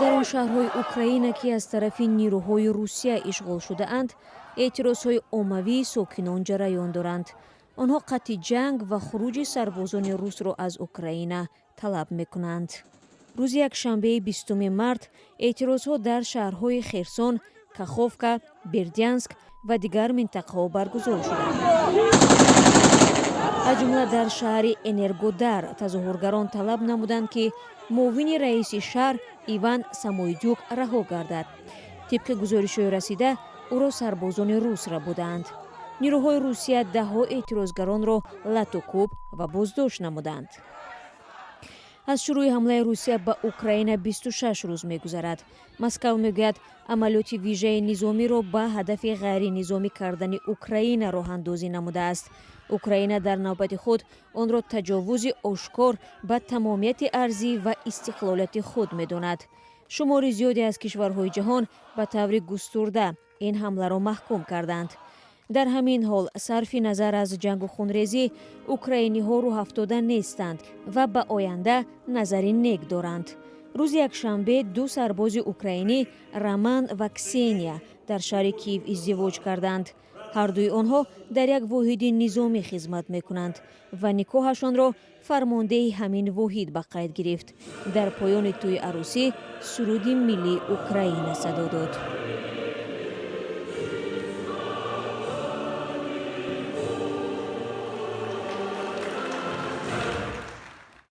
дар он шаҳрҳои Украина ки аз тарафи нирӯҳои Русия ишғол шудаанд, эътирозҳои оммавии сокинон ҷараён доранд. онҳо қатъи ҷанг ва хуруҷи сарбозони русро аз Украина талаб мекунанд. рӯзи якшанбеи 20 март эътирозҳо дар шаҳрҳои Херсон, Каховка, Бердянск ва дигар минтақаҳо баргузор шуданд. аз ҷумла дар шаҳри Энергодар тазоҳургарон талаб намуданд ки муовини раиси шаҳр Иван Самойдюк раҳо гардад. тибқи гузоришҳои расида, ӯро сарбозони рус рабуданд. нирӯҳои Русия даҳҳо эътирозгаронро латукӯб ва боздошт намуданд. аз шурӯи ҳамлаи Русия ба Украина 26 рӯз мегузарад. Москав мегӯяд амалиёти вижаи низомиро ба ҳадафи ғайринизомӣ кардани Украина роҳандозӣ намудааст. Украина дар навбати худ онро таҷовузи ошкор ба тамомияти арзӣ ва истиқлолияти худ медонад. шумори зиёде аз кишварҳои ҷаҳон ба таври густурда ин ҳамларо маҳкум карданд. дар ҳамин ҳол сарфи назар аз ҷангу хунрезӣ, украиниҳо рӯҳафтода нестанд ва ба оянда назари нек доранд. рӯзи якшанбе ду сарбози украинӣ, Роман ва Ксения, дар шаҳри Киев издивоҷ карданд. ҳардуи онҳо дар як воҳиди низомӣ хизмат мекунанд ва никоҳашонро фармондеҳи ҳамин воҳид ба қайд гирифт. дар поёни тӯи арӯсӣ суруди миллии Украина садо дод.